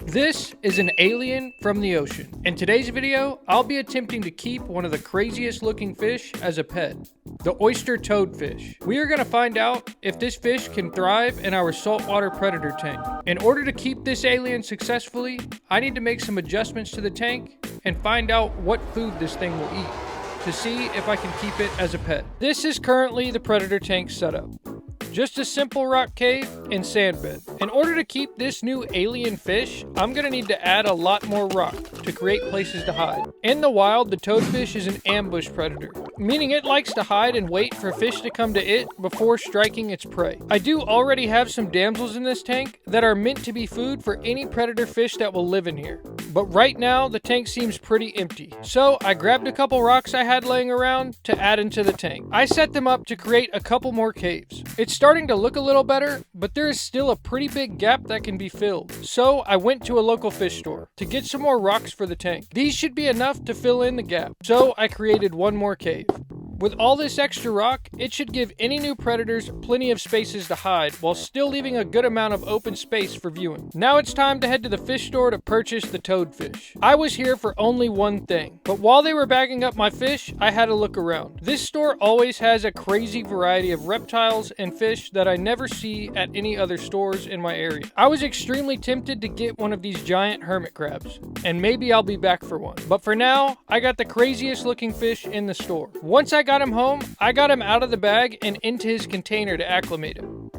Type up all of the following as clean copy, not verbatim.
This is an alien from the ocean. In today's video, I'll be attempting to keep one of the craziest looking fish as a pet, the oyster toadfish. We are going to find out if this fish can thrive in our saltwater predator tank. In order to keep this alien successfully, I need to make some adjustments to the tank and find out what food this thing will eat to see if I can keep it as a pet. This is currently the predator tank setup. Just a simple rock cave and sand bed. In order to keep this new alien fish, I'm gonna need to add a lot more rock to create places to hide. In the wild, the toadfish is an ambush predator, meaning it likes to hide and wait for fish to come to it before striking its prey. I do already have some damsels in this tank that are meant to be food for any predator fish that will live in here. But right now, the tank seems pretty empty. So I grabbed a couple rocks I had laying around to add into the tank. I set them up to create a couple more caves. It's starting to look a little better, but there is still a pretty big gap that can be filled. So I went to a local fish store to get some more rocks for the tank. These should be enough to fill in the gap. So I created one more cave. With all this extra rock, it should give any new predators plenty of spaces to hide while still leaving a good amount of open space for viewing. Now it's time to head to the fish store to purchase the toadfish. I was here for only one thing, but while they were bagging up my fish, I had a look around. This store always has a crazy variety of reptiles and fish that I never see at any other stores in my area. I was extremely tempted to get one of these giant hermit crabs, and maybe I'll be back for one. But for now, I got the craziest looking fish in the store. Once I got him home, I got him out of the bag and into his container to acclimate him.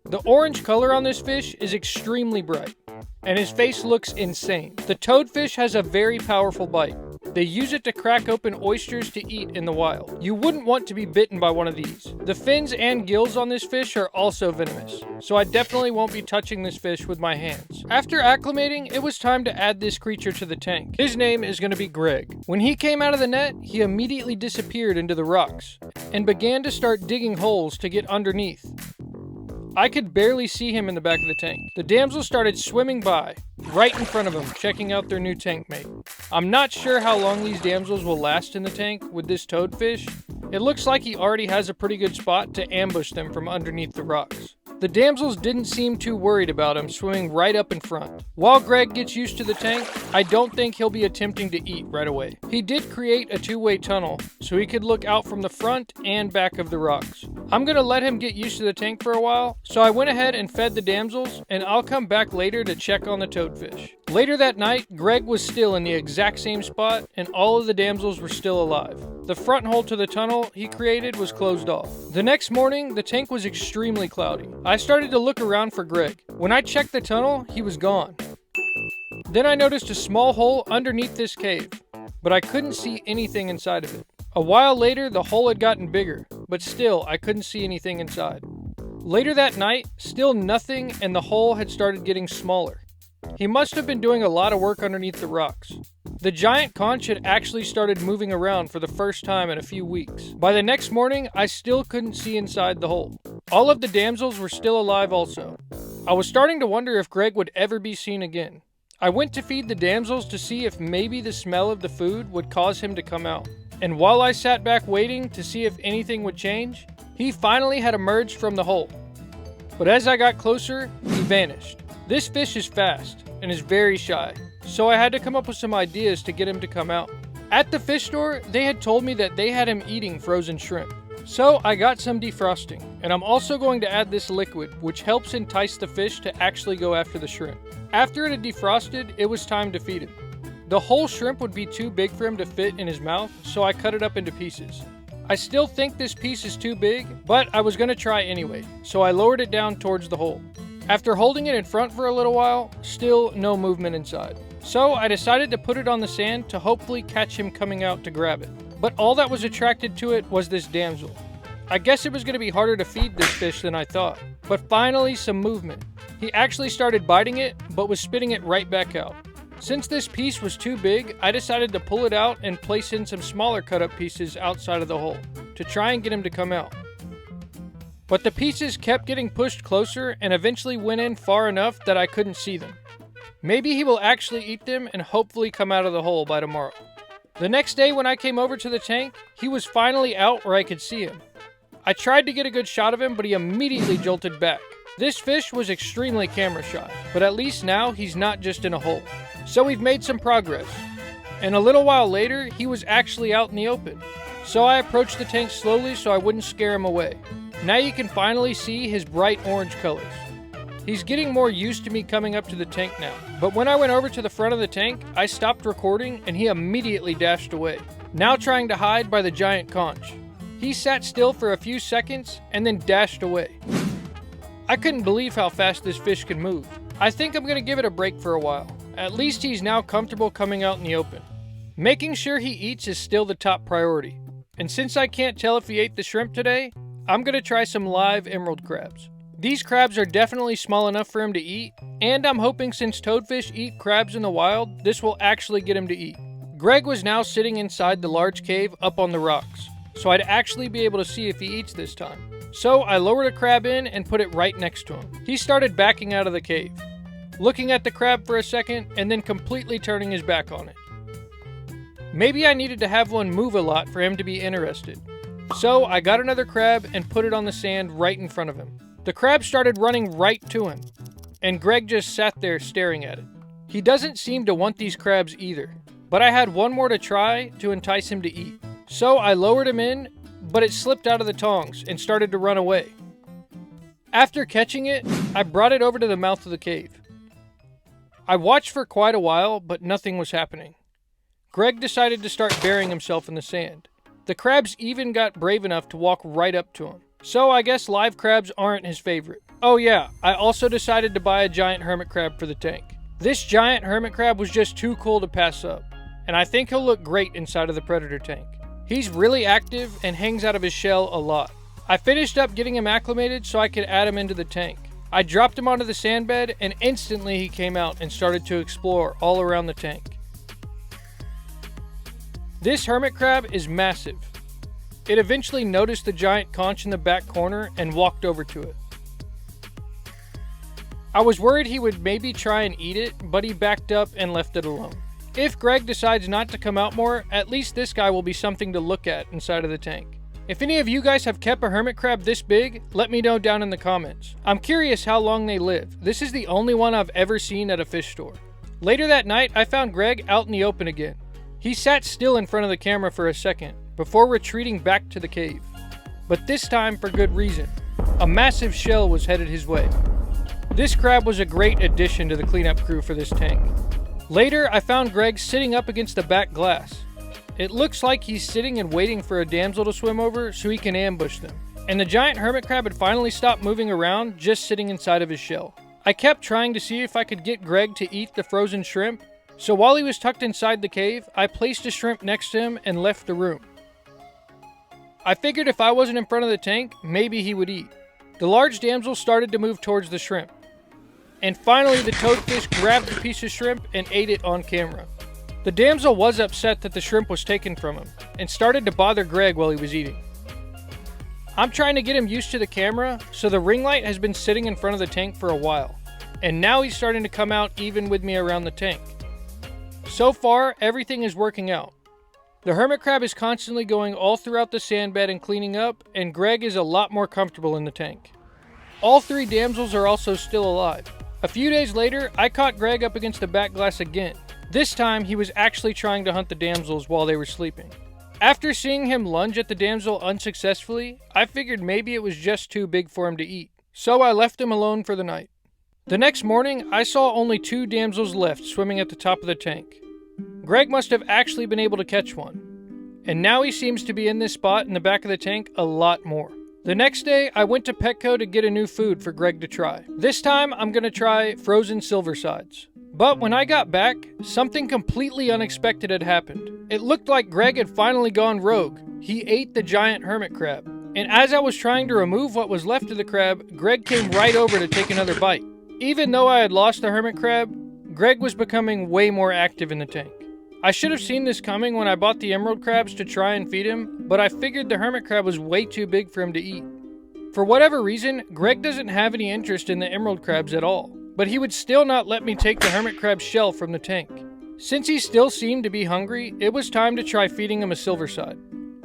The orange color on this fish is extremely bright, and his face looks insane. The toadfish has a very powerful bite. They use it to crack open oysters to eat in the wild. You wouldn't want to be bitten by one of these. The fins and gills on this fish are also venomous, so I definitely won't be touching this fish with my hands. After acclimating, it was time to add this creature to the tank. His name is going to be Greg. When he came out of the net, he immediately disappeared into the rocks and began to start digging holes to get underneath. I could barely see him in the back of the tank. The damsels started swimming by, right in front of him, checking out their new tank mate. I'm not sure how long these damsels will last in the tank with this toadfish. It looks like he already has a pretty good spot to ambush them from underneath the rocks. The damsels didn't seem too worried about him swimming right up in front. While Greg gets used to the tank, I don't think he'll be attempting to eat right away. He did create a two-way tunnel, so he could look out from the front and back of the rocks. I'm gonna let him get used to the tank for a while, so I went ahead and fed the damsels, and I'll come back later to check on the toadfish. Later that night, Greg was still in the exact same spot, and all of the damsels were still alive. The front hole to the tunnel he created was closed off. The next morning, the tank was extremely cloudy. I started to look around for Greg. When I checked the tunnel, he was gone. Then I noticed a small hole underneath this cave, but I couldn't see anything inside of it. A while later, the hole had gotten bigger, but still, I couldn't see anything inside. Later that night, still nothing, and the hole had started getting smaller. He must have been doing a lot of work underneath the rocks. The giant conch had actually started moving around for the first time in a few weeks. By the next morning, I still couldn't see inside the hole. All of the damsels were still alive also. I was starting to wonder if Greg would ever be seen again. I went to feed the damsels to see if maybe the smell of the food would cause him to come out. And while I sat back waiting to see if anything would change, he finally had emerged from the hole. But as I got closer, he vanished. This fish is fast and is very shy, so I had to come up with some ideas to get him to come out. At the fish store, they had told me that they had him eating frozen shrimp. So I got some defrosting, and I'm also going to add this liquid, which helps entice the fish to actually go after the shrimp. After it had defrosted, it was time to feed him. The whole shrimp would be too big for him to fit in his mouth, so I cut it up into pieces. I still think this piece is too big, but I was going to try anyway, so I lowered it down towards the hole. After holding it in front for a little while, still no movement inside. So I decided to put it on the sand to hopefully catch him coming out to grab it. But all that was attracted to it was this damsel. I guess it was going to be harder to feed this fish than I thought. But finally, some movement. He actually started biting it, but was spitting it right back out. Since this piece was too big, I decided to pull it out and place in some smaller cut-up pieces outside of the hole to try and get him to come out. But the pieces kept getting pushed closer and eventually went in far enough that I couldn't see them. Maybe he will actually eat them and hopefully come out of the hole by tomorrow. The next day when I came over to the tank, he was finally out where I could see him. I tried to get a good shot of him, but he immediately jolted back. This fish was extremely camera shy, but at least now he's not just in a hole. So we've made some progress. And a little while later, he was actually out in the open. So I approached the tank slowly so I wouldn't scare him away. Now you can finally see his bright orange colors. He's getting more used to me coming up to the tank now. But when I went over to the front of the tank, I stopped recording and he immediately dashed away, now trying to hide by the giant conch. He sat still for a few seconds and then dashed away. I couldn't believe how fast this fish can move. I think I'm going to give it a break for a while. At least he's now comfortable coming out in the open. Making sure he eats is still the top priority. And since I can't tell if he ate the shrimp today, I'm going to try some live emerald crabs. These crabs are definitely small enough for him to eat, and I'm hoping since toadfish eat crabs in the wild, this will actually get him to eat. Greg was now sitting inside the large cave up on the rocks, so I'd actually be able to see if he eats this time. So I lowered a crab in and put it right next to him. He started backing out of the cave, looking at the crab for a second and then completely turning his back on it. Maybe I needed to have one move a lot for him to be interested. So I got another crab and put it on the sand right in front of him. The crab started running right to him, and Greg just sat there staring at it. He doesn't seem to want these crabs either, but I had one more to try to entice him to eat. So I lowered him in, but it slipped out of the tongs and started to run away. After catching it, I brought it over to the mouth of the cave. I watched for quite a while, but nothing was happening. Greg decided to start burying himself in the sand. The crabs even got brave enough to walk right up to him. So I guess live crabs aren't his favorite. Oh yeah, I also decided to buy a giant hermit crab for the tank. This giant hermit crab was just too cool to pass up, and I think he'll look great inside of the predator tank. He's really active and hangs out of his shell a lot. I finished up getting him acclimated so I could add him into the tank. I dropped him onto the sand bed and instantly he came out and started to explore all around the tank. This hermit crab is massive. It eventually noticed the giant conch in the back corner and walked over to it. I was worried he would maybe try and eat it, but he backed up and left it alone. If Greg decides not to come out more, at least this guy will be something to look at inside of the tank. If any of you guys have kept a hermit crab this big, let me know down in the comments. I'm curious how long they live. This is the only one I've ever seen at a fish store. Later that night, I found Greg out in the open again. He sat still in front of the camera for a second, before retreating back to the cave. But this time for good reason. A massive shell was headed his way. This crab was a great addition to the cleanup crew for this tank. Later, I found Greg sitting up against the back glass. It looks like he's sitting and waiting for a damsel to swim over so he can ambush them. And the giant hermit crab had finally stopped moving around, just sitting inside of his shell. I kept trying to see if I could get Greg to eat the frozen shrimp, so while he was tucked inside the cave, I placed a shrimp next to him and left the room. I figured if I wasn't in front of the tank, maybe he would eat. The large damsel started to move towards the shrimp. And finally the toadfish grabbed the piece of shrimp and ate it on camera. The damsel was upset that the shrimp was taken from him, and started to bother Greg while he was eating. I'm trying to get him used to the camera, so the ring light has been sitting in front of the tank for a while. And now he's starting to come out even with me around the tank. So far, everything is working out. The hermit crab is constantly going all throughout the sand bed and cleaning up, and Greg is a lot more comfortable in the tank. All three damsels are also still alive. A few days later, I caught Greg up against the back glass again. This time, he was actually trying to hunt the damsels while they were sleeping. After seeing him lunge at the damsel unsuccessfully, I figured maybe it was just too big for him to eat. So I left him alone for the night. The next morning, I saw only 2 damsels left swimming at the top of the tank. Greg must have actually been able to catch one. And now he seems to be in this spot in the back of the tank a lot more. The next day, I went to Petco to get a new food for Greg to try. This time, I'm going to try frozen silver sides. But when I got back, something completely unexpected had happened. It looked like Greg had finally gone rogue. He ate the giant hermit crab. And as I was trying to remove what was left of the crab, Greg came right over to take another bite. Even though I had lost the hermit crab, Greg was becoming way more active in the tank. I should have seen this coming when I bought the emerald crabs to try and feed him, but I figured the hermit crab was way too big for him to eat. For whatever reason, Greg doesn't have any interest in the emerald crabs at all, but he would still not let me take the hermit crab shell from the tank. Since he still seemed to be hungry, it was time to try feeding him a silver side.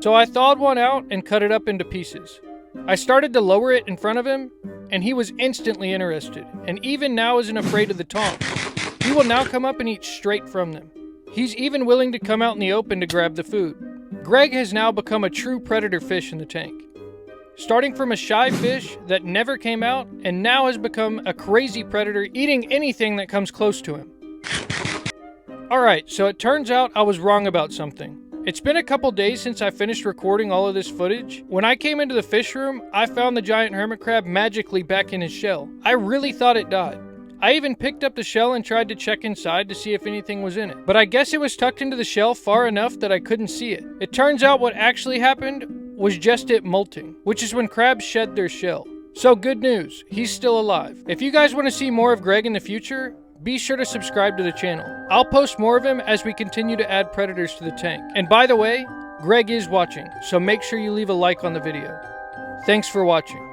So I thawed one out and cut it up into pieces. I started to lower it in front of him, and he was instantly interested, and even now isn't afraid of the tongs. He will now come up and eat straight from them. He's even willing to come out in the open to grab the food. Greg has now become a true predator fish in the tank. Starting from a shy fish that never came out, and now has become a crazy predator, eating anything that comes close to him. Alright, so it turns out I was wrong about something. It's been a couple days since I finished recording all of this footage. When I came into the fish room, I found the giant hermit crab magically back in his shell. I really thought it died. I even picked up the shell and tried to check inside to see if anything was in it. But I guess it was tucked into the shell far enough that I couldn't see it. It turns out what actually happened was just it molting, which is when crabs shed their shell. So good news, he's still alive. If you guys want to see more of Greg in the future, be sure to subscribe to the channel. I'll post more of him as we continue to add predators to the tank. And by the way, Greg is watching, so make sure you leave a like on the video. Thanks for watching.